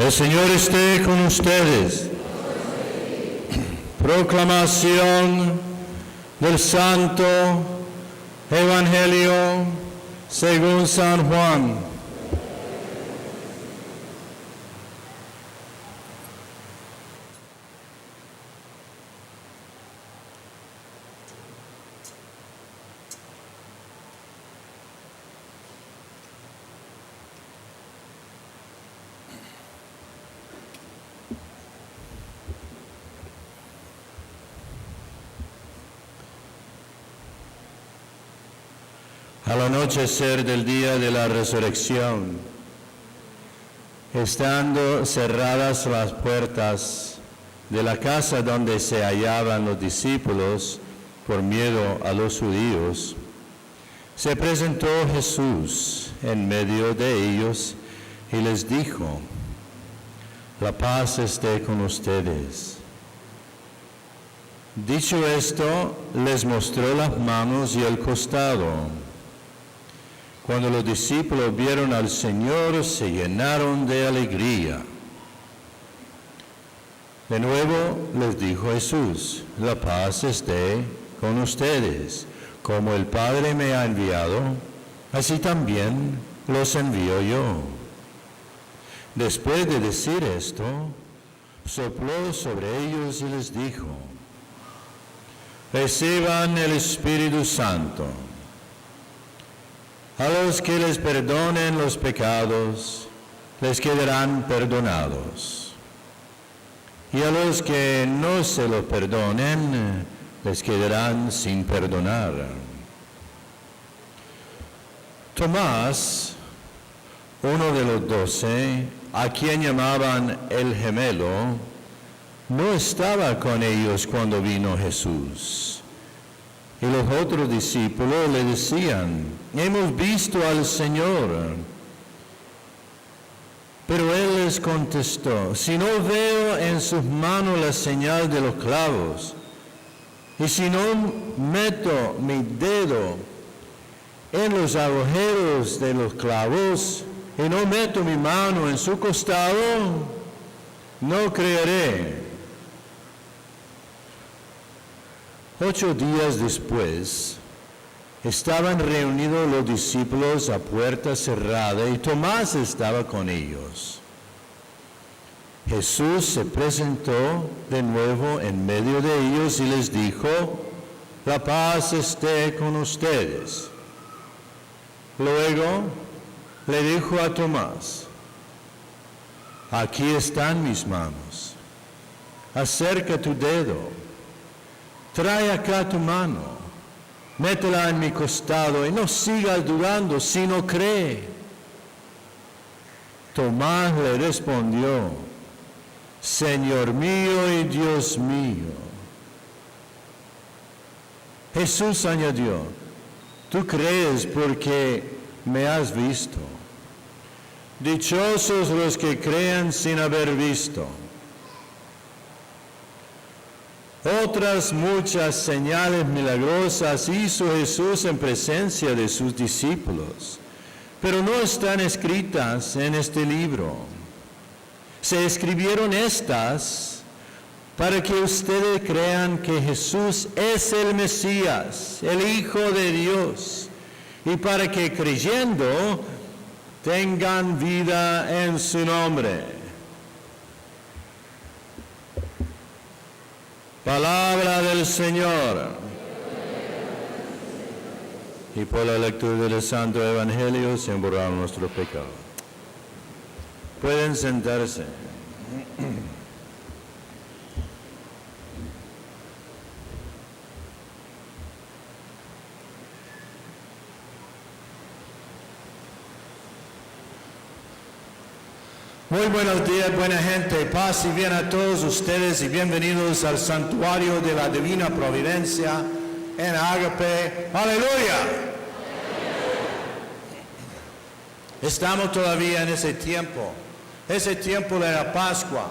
El Señor esté con ustedes. Proclamación del Santo Evangelio según San Juan. Al anochecer del día de la resurrección, estando cerradas las puertas de la casa donde se hallaban los discípulos por miedo a los judíos, se presentó Jesús en medio de ellos y les dijo: «La paz esté con ustedes». Dicho esto, les mostró las manos y el costado. Cuando los discípulos vieron al Señor, se llenaron de alegría. De nuevo les dijo Jesús: «La paz esté con ustedes. Como el Padre me ha enviado, así también los envío yo». Después de decir esto, sopló sobre ellos y les dijo: «Reciban el Espíritu Santo. A los que les perdonen los pecados, les quedarán perdonados. Y a los que no se los perdonen, les quedarán sin perdonar». Tomás, uno de los 12, a quien llamaban el gemelo, no estaba con ellos cuando vino Jesús. Y los otros discípulos le decían: «Hemos visto al Señor». Pero él les contestó: «Si no veo en sus manos la señal de los clavos, y si no meto mi dedo en los agujeros de los clavos, y no meto mi mano en su costado, no creeré». 8 días después, estaban reunidos los discípulos a puerta cerrada y Tomás estaba con ellos. Jesús se presentó de nuevo en medio de ellos y les dijo: «La paz esté con ustedes». Luego le dijo a Tomás: «Aquí están mis manos. Acerca tu dedo. Trae acá tu mano, métela en mi costado y no sigas dudando, sino cree». Tomás le respondió: «Señor mío y Dios mío». Jesús añadió: «Tú crees porque me has visto. Dichosos los que crean sin haber visto». Otras muchas señales milagrosas hizo Jesús en presencia de sus discípulos, pero no están escritas en este libro. Se escribieron estas para que ustedes crean que Jesús es el Mesías, el Hijo de Dios, y para que creyendo tengan vida en su nombre. Palabra del Señor. Y por la lectura del Santo Evangelio se borraron nuestros pecados. Pueden sentarse. Muy buenos días, buena gente, paz y bien a todos ustedes y bienvenidos al santuario de la Divina Providencia en Ágape. ¡Aleluya! Estamos todavía en ese tiempo de la Pascua,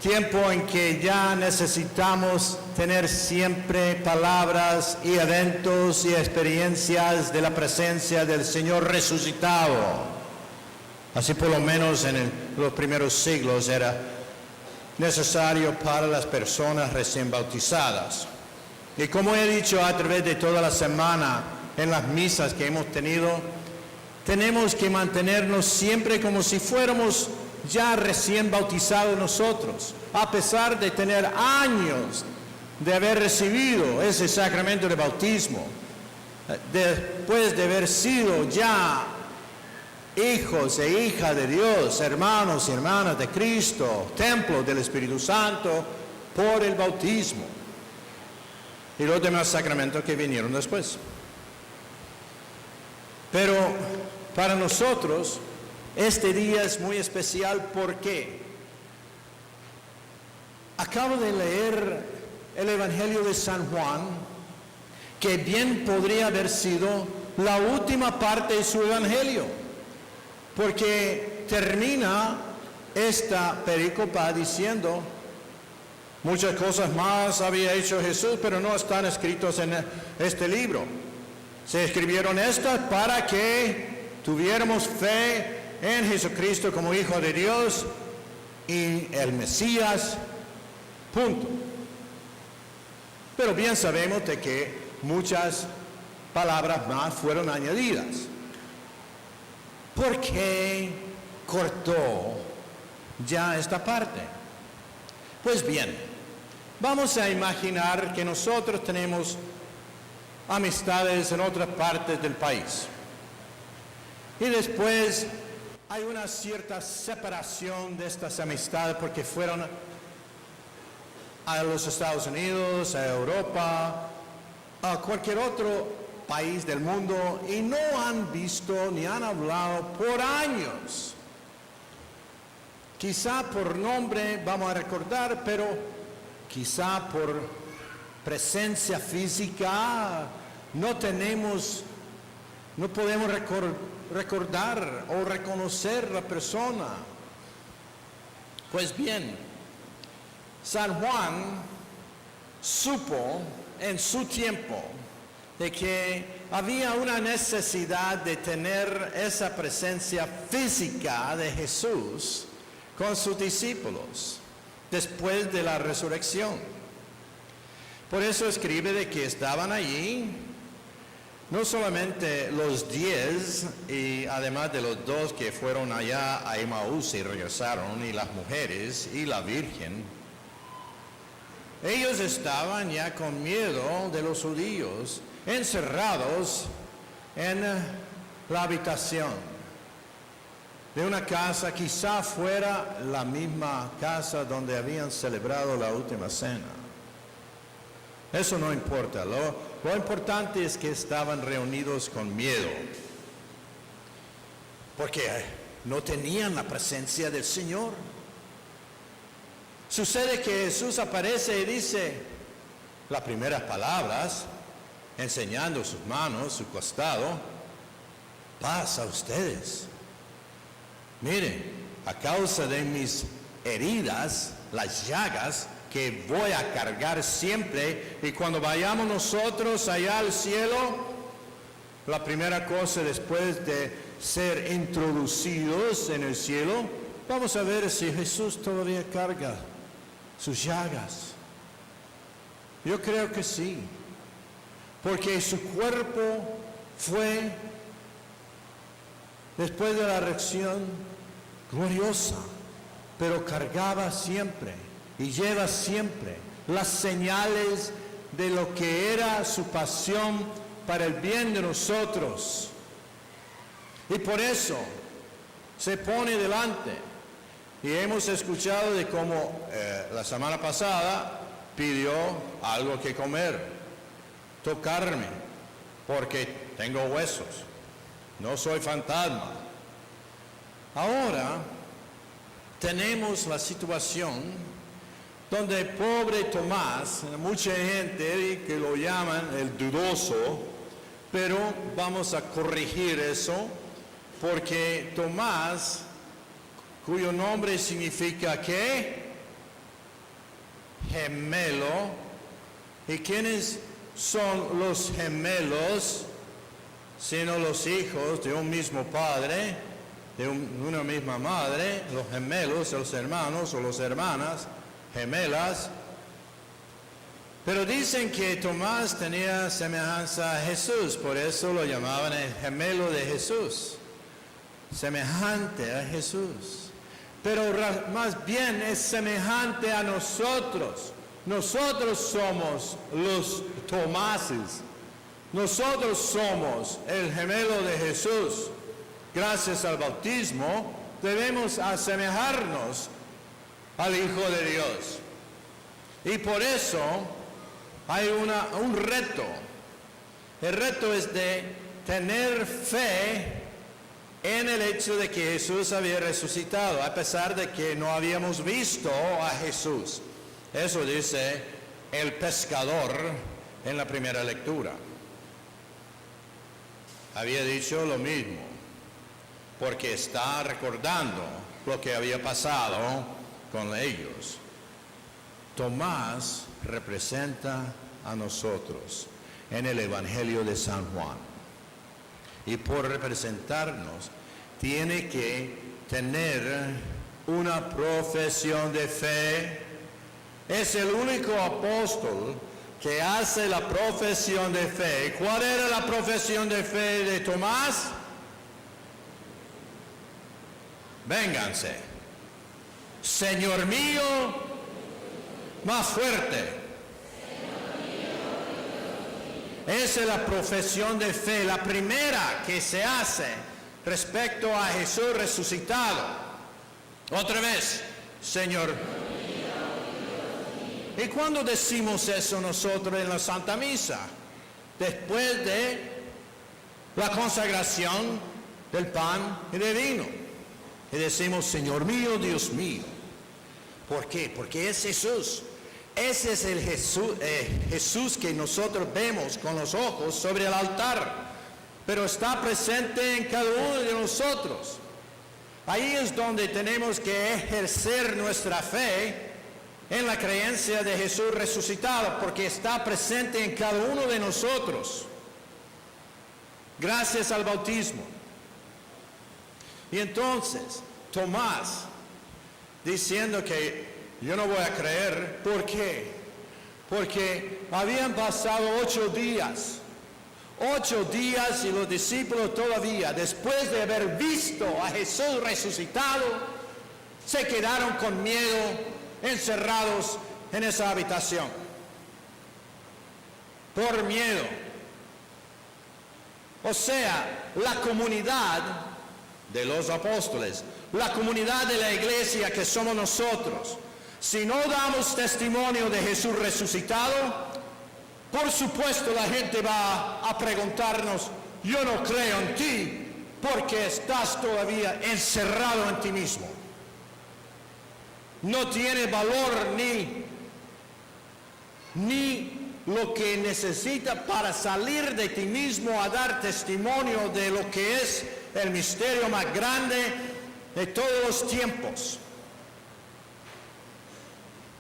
tiempo en que ya necesitamos tener siempre palabras y eventos y experiencias de la presencia del Señor resucitado. Así por lo menos en los primeros siglos era necesario para las personas recién bautizadas. Y como he dicho a través de toda la semana en las misas que hemos tenido, tenemos que mantenernos siempre como si fuéramos ya recién bautizados nosotros, a pesar de tener años de haber recibido ese sacramento de bautismo, después de haber sido ya hijos e hijas de Dios, hermanos y hermanas de Cristo, templo del Espíritu Santo, por el bautismo y los demás sacramentos que vinieron después. Pero para nosotros este día es muy especial porque acabo de leer el Evangelio de San Juan, que bien podría haber sido la última parte de su Evangelio, porque termina esta perícopa diciendo: muchas cosas más había hecho Jesús, pero no están escritos en este libro. Se escribieron estas para que tuviéramos fe en Jesucristo como Hijo de Dios y el Mesías, punto. Pero bien sabemos de que muchas palabras más fueron añadidas. ¿Por qué cortó ya esta parte? Pues bien, vamos a imaginar que nosotros tenemos amistades en otras partes del país. Y después hay una cierta separación de estas amistades porque fueron a los Estados Unidos, a Europa, a cualquier otro país del mundo y no han visto ni han hablado por años. Quizá por nombre vamos a recordar, pero quizá por presencia física no podemos recordar o reconocer la persona. Pues bien, San Juan supo en su tiempo de que había una necesidad de tener esa presencia física de Jesús con sus discípulos después de la resurrección. Por eso escribe de que estaban allí no solamente los 10 y además de los 2 que fueron allá a Emaús y regresaron, y las mujeres y la Virgen. Ellos estaban ya con miedo de los judíos, encerrados en la habitación de una casa, quizá fuera la misma casa donde habían celebrado la última cena. Eso no importa, lo importante es que estaban reunidos con miedo, porque no tenían la presencia del Señor. Sucede que Jesús aparece y dice las primeras palabras, enseñando sus manos, su costado: paz a ustedes. Miren, a causa de mis heridas, las llagas que voy a cargar siempre, y cuando vayamos nosotros allá al cielo, la primera cosa después de ser introducidos en el cielo, vamos a ver si Jesús todavía carga sus llagas. Yo creo que sí, porque su cuerpo fue, después de la resurrección, gloriosa, pero cargaba siempre y lleva siempre las señales de lo que era su pasión para el bien de nosotros. Y por eso se pone delante. Y hemos escuchado de cómo la semana pasada pidió algo que comer, tocarme, porque tengo huesos, no soy fantasma. Ahora tenemos la situación donde pobre Tomás, mucha gente que lo llaman el dudoso, pero vamos a corregir eso, porque Tomás, cuyo nombre significa ¿qué? Gemelo. ¿Y quiénes son los gemelos, sino los hijos de un mismo padre? de una misma madre, los gemelos, los hermanos o las hermanas, gemelas. Pero dicen que Tomás tenía semejanza a Jesús, por eso lo llamaban el gemelo de Jesús, semejante a Jesús. Pero más bien es semejante a nosotros. Nosotros somos los Tomases. Nosotros somos el gemelo de Jesús. Gracias al bautismo debemos asemejarnos al Hijo de Dios. Y por eso hay un reto. El reto es de tener fe en el hecho de que Jesús había resucitado, a pesar de que no habíamos visto a Jesús. Eso dice el pescador en la primera lectura. Había dicho lo mismo, porque está recordando lo que había pasado con ellos. Tomás representa a nosotros en el Evangelio de San Juan. Y por representarnos, tiene que tener una profesión de fe. Es el único apóstol que hace la profesión de fe. ¿Cuál era la profesión de fe de Tomás? Vénganse. Señor mío, más fuerte. Esa es la profesión de fe, la primera que se hace respecto a Jesús resucitado. Otra vez, Señor. ¿Y cuándo decimos eso nosotros en la Santa Misa? Después de la consagración del pan y del vino. Y decimos, Señor mío, Dios mío. ¿Por qué? Porque es Jesús. Ese es el Jesús que nosotros vemos con los ojos sobre el altar, pero está presente en cada uno de nosotros. Ahí es donde tenemos que ejercer nuestra fe en la creencia de Jesús resucitado, porque está presente en cada uno de nosotros, gracias al bautismo. Y entonces, Tomás, diciendo que yo no voy a creer. ¿Por qué? Porque habían pasado 8 días. 8 días y los discípulos todavía, después de haber visto a Jesús resucitado, se quedaron con miedo, encerrados en esa habitación. Por miedo. O sea, la comunidad de los apóstoles, la comunidad de la iglesia que somos nosotros, si no damos testimonio de Jesús resucitado, por supuesto la gente va a preguntarnos, yo no creo en ti porque estás todavía encerrado en ti mismo. No tiene valor ni lo que necesita para salir de ti mismo a dar testimonio de lo que es el misterio más grande de todos los tiempos.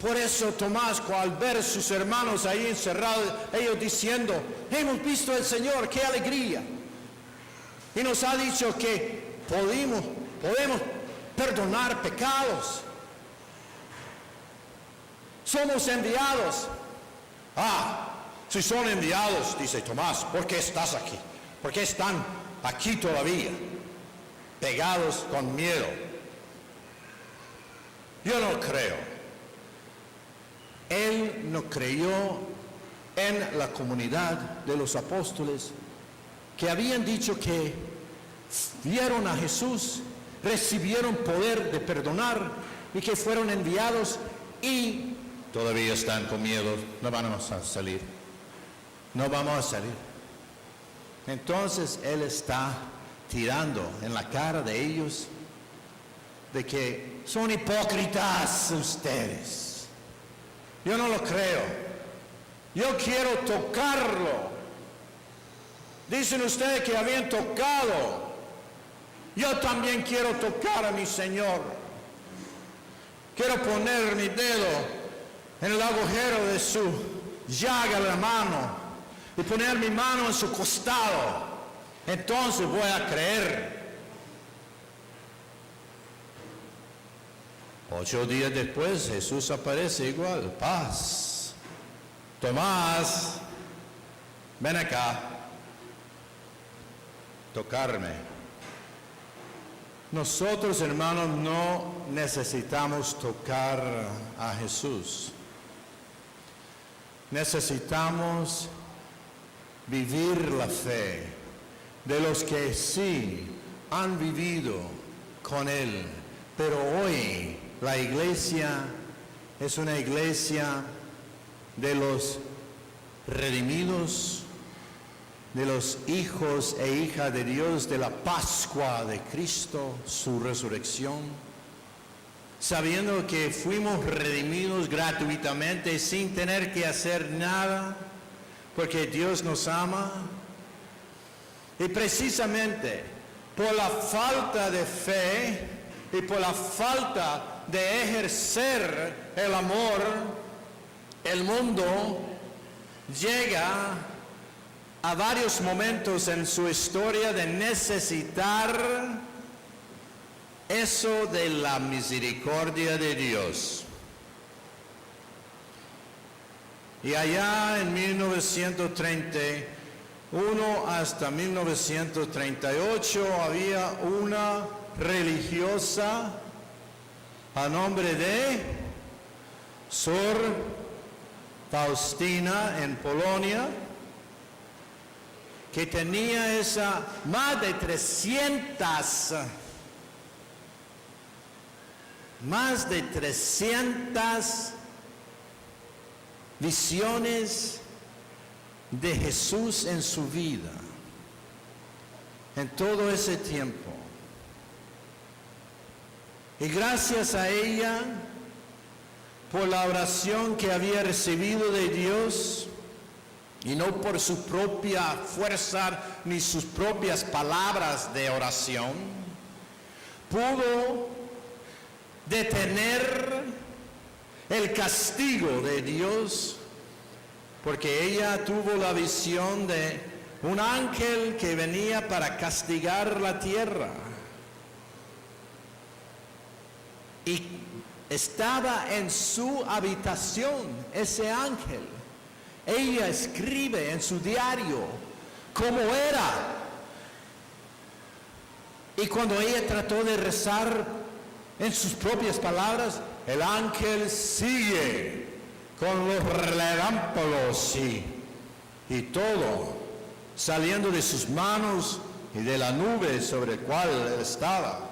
Por eso Tomás, al ver a sus hermanos ahí encerrados, ellos diciendo, hemos visto al Señor, qué alegría. Y nos ha dicho que podemos perdonar pecados. Somos enviados. Si son enviados, dice Tomás, ¿por qué estás aquí? ¿Por qué están aquí todavía? Pegados con miedo. Yo no creo. Él no creyó en la comunidad de los apóstoles que habían dicho que vieron a Jesús, recibieron poder de perdonar y que fueron enviados y todavía están con miedo, no vamos a salir. No vamos a salir. Entonces Él está tirando en la cara de ellos de que son hipócritas ustedes. Yo no lo creo. Yo quiero tocarlo. Dicen ustedes que habían tocado. Yo también quiero tocar a mi Señor. Quiero poner mi dedo en el agujero de su llaga de la mano y poner mi mano en su costado. Entonces voy a creer. 8 días después Jesús aparece igual, paz. Tomás, ven acá, tocarme. Nosotros, hermanos, no necesitamos tocar a Jesús. Necesitamos vivir la fe de los que sí han vivido con Él. Pero hoy la iglesia es una iglesia de los redimidos, de los hijos e hijas de Dios, de la Pascua de Cristo, su resurrección, sabiendo que fuimos redimidos gratuitamente sin tener que hacer nada, porque Dios nos ama. Y precisamente por la falta de fe y por la falta de ejercer el amor, el mundo llega a varios momentos en su historia de necesitar eso de la misericordia de Dios. Y allá en 1931 hasta 1938 había una religiosa a nombre de Sor Faustina en Polonia, que tenía más de 300 visiones de Jesús en su vida, en todo ese tiempo. Y gracias a ella, por la oración que había recibido de Dios, y no por su propia fuerza ni sus propias palabras de oración, pudo detener el castigo de Dios, porque ella tuvo la visión de un ángel que venía para castigar la tierra. Y estaba en su habitación ese ángel. Ella escribe en su diario cómo era. Y cuando ella trató de rezar en sus propias palabras, el ángel sigue con los relámpagos y todo saliendo de sus manos y de la nube sobre la cual él estaba.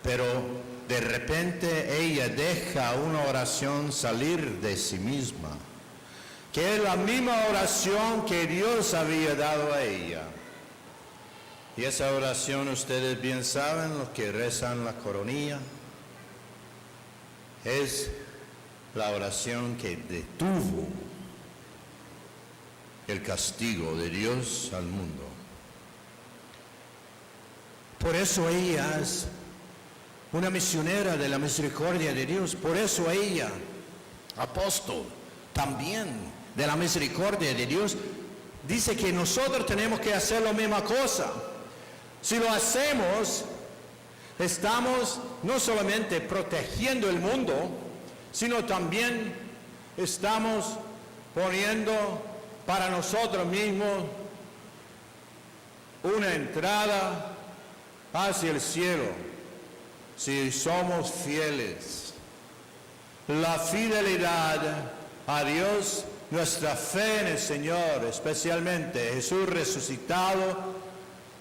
Pero de repente ella deja una oración salir de sí misma, que es la misma oración que Dios había dado a ella. Y esa oración, ustedes bien saben, los que rezan la coronilla, es la oración que detuvo el castigo de Dios al mundo. Por eso ella es una misionera de la misericordia de Dios. Por eso ella, apóstol también de la misericordia de Dios, dice que nosotros tenemos que hacer la misma cosa. Si lo hacemos, estamos no solamente protegiendo el mundo, sino también estamos poniendo para nosotros mismos una entrada hacia el cielo. Si somos fieles, la fidelidad a Dios, nuestra fe en el Señor, especialmente Jesús resucitado,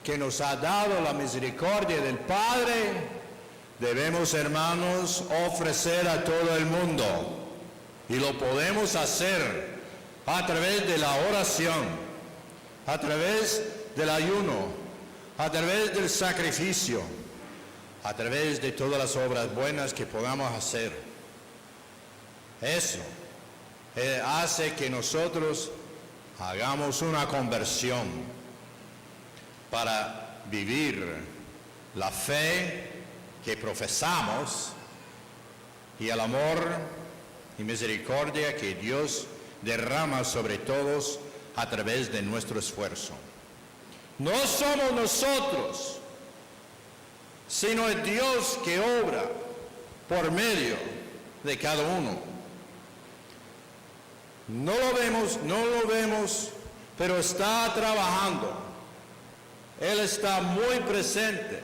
que nos ha dado la misericordia del Padre, debemos, hermanos, ofrecer a todo el mundo. Y lo podemos hacer a través de la oración, a través del ayuno, a través del sacrificio, a través de todas las obras buenas que podamos hacer. Eso hace que nosotros hagamos una conversión para vivir la fe que profesamos y el amor y misericordia que Dios derrama sobre todos a través de nuestro esfuerzo. No somos nosotros sino es Dios que obra por medio de cada uno. No lo vemos, pero está trabajando. Él está muy presente.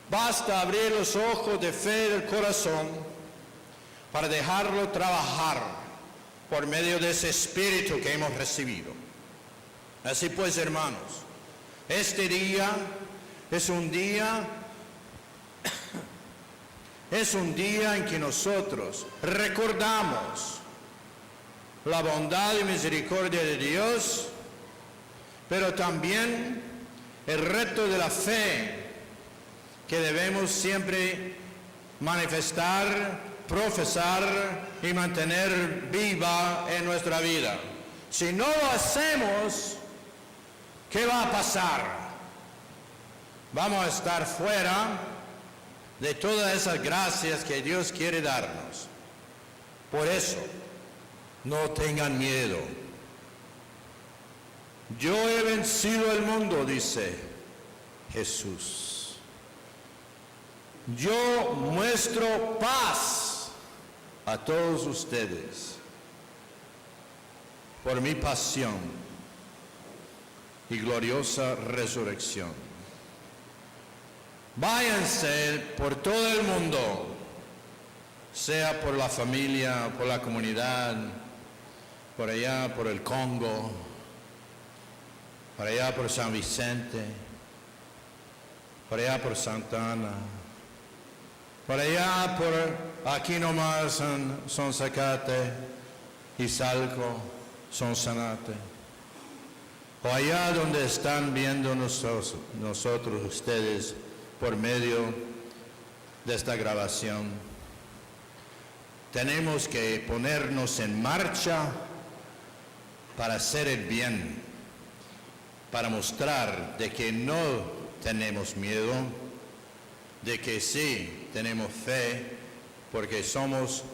Basta abrir los ojos de fe del corazón para dejarlo trabajar por medio de ese espíritu que hemos recibido. Así pues, hermanos, este día es un día en que nosotros recordamos la bondad y misericordia de Dios, pero también el reto de la fe que debemos siempre manifestar, profesar y mantener viva en nuestra vida. Si no lo hacemos, ¿qué va a pasar? Vamos a estar fuera de todas esas gracias que Dios quiere darnos. Por eso, no tengan miedo. Yo he vencido el mundo, dice Jesús. Yo muestro paz a todos ustedes por mi pasión y gloriosa resurrección. Váyanse por todo el mundo, sea por la familia, por la comunidad, por allá por el Congo, por allá por San Vicente, por allá por Santa Ana, por allá por aquí nomás en Sonzacate, Izalco, Sonsonate, o allá donde están viendo nosotros ustedes por medio de esta grabación. Tenemos que ponernos en marcha para hacer el bien, para mostrar de que no tenemos miedo, de que sí tenemos fe, porque somos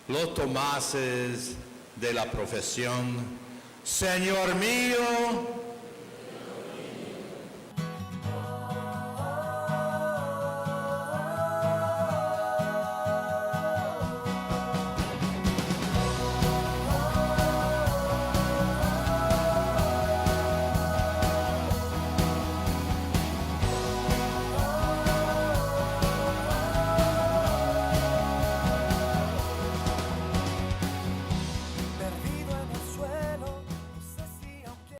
los Tomases de la profesión. Señor mío